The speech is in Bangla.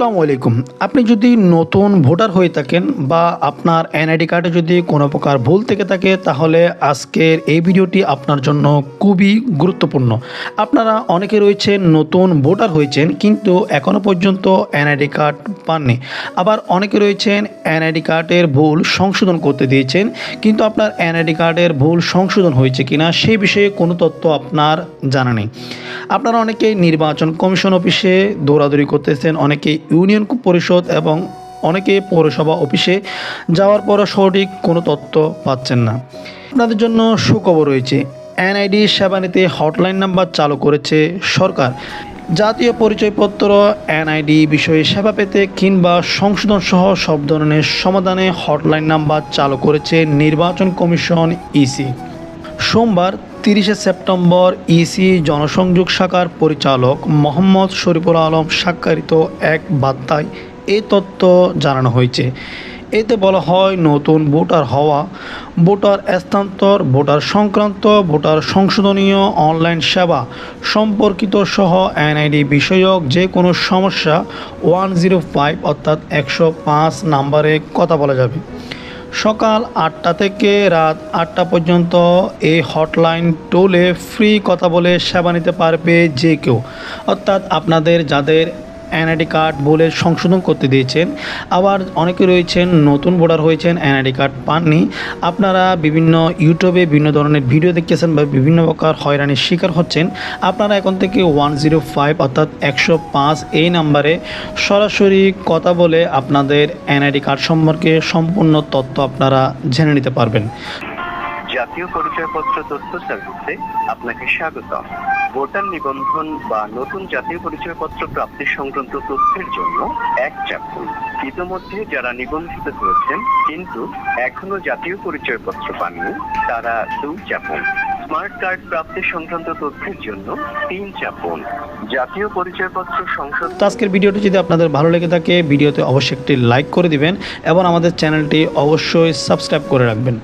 আসসালামু আলাইকুম। আপনি যদি নতুন ভোটার হয়ে থাকেন বা আপনার এনআইডি কার্ডে যদি কোনো প্রকার ভুল থেকে থাকে তাহলে আজকের এই ভিডিওটি আপনার জন্য খুবই গুরুত্বপূর্ণ। আপনারা অনেকে রয়েছেন নতুন ভোটার হয়েছেন কিন্তু এখনও পর্যন্ত এনআইডি কার্ড পাননি। আবার অনেকে রয়েছেন এনআইডি কার্ডের ভুল সংশোধন করতে দিয়েছেন কিন্তু আপনার এনআইডি কার্ডের ভুল সংশোধন হয়েছে কিনা সেই বিষয়ে কোনো তথ্য আপনার জানা নেই। আপনারা অনেকে নির্বাচন কমিশন অফিসে দৌড়াদৌড়ি করতেছেন, অনেকে ইউনিয়ন পরিষদ এবং অনেকে পৌরসভা অফিসে যাওয়ার পরও সঠিক কোনো তথ্য পাচ্ছেন না। আপনাদের জন্য সুখবর রয়েছে, এনআইডি সেবা নিতে হটলাইন নাম্বার চালু করেছে সরকার। জাতীয় পরিচয়পত্র, এনআইডি বিষয়ে সেবা পেতে কিংবা সংশোধন সহ সব ধরনের সমাধানে হটলাইন নাম্বার চালু করেছে নির্বাচন কমিশন ইসি। সোমবার 30শে সেপ্টেম্বর ইসি জনসংযোগ শাখার পরিচালক মোহাম্মদ শরীফুল আলম স্বাক্ষরিত এক বার্তায় এই তথ্য জানানো হয়েছে। এতে বলা হয়, নতুন ভোটার হওয়া, ভোটার স্থানান্তর, ভোটার সংক্রান্ত, ভোটার সংশোধনীয় অনলাইন সেবা সম্পর্কিত সহ এনআইডি বিষয়ক যে কোনো সমস্যা 105 অর্থাৎ 105 নাম্বারে কথা বলা যাবে। সকাল 8টা থেকে রাত 8টা পর্যন্ত এই হটলাইন টোলে ফ্রি কথা বলে সেবা নিতে পারবে যে কেউ। অর্থাৎ আপনাদের যাদের এনআইডি কার্ড বলে সংশোধন করতে দিয়েছেন, আবার অনেকে রয়েছেন নতুন ভোটার হয়েছেন এনআইডি কার্ড পাননি, আপনারা বিভিন্ন ইউটিউবে বিভিন্ন ধরনের ভিডিও দেখতেছেন বা বিভিন্ন প্রকার হয়রানির শিকার হচ্ছেন, আপনারা এখন থেকে 105 অর্থাৎ 105 এই নাম্বারে সরাসরি কথা বলে আপনাদের এনআইডি কার্ড সম্পর্কে সম্পূর্ণ তথ্য আপনারা জেনে নিতে পারবেন। জাতীয় পরিচয়পত্র তথ্য সার্ভিসে আপনাকে স্বাগতম। ভোটার নিবন্ধন বা নতুন জাতীয় পরিচয়পত্র প্রাপ্তি সংক্রান্ত তথ্যের জন্য এক চাপুন। ইতিমধ্যে যারা নিবন্ধিত হয়েছেন কিন্তু এখনো জাতীয় পরিচয়পত্র পাননি তারা 2 চাপুন। স্মার্ট কার্ড প্রাপ্তি সংক্রান্ত তথ্যের জন্য 3 চাপুন। জাতীয় পরিচয়পত্র সংশোধন। আজকের ভিডিওটি যদি আপনাদের ভালো লেগে থাকে ভিডিওতে অবশ্যই একটি লাইক করে দিবেন এবং আমাদের চ্যানেলটি অবশ্যই সাবস্ক্রাইব করে রাখবেন।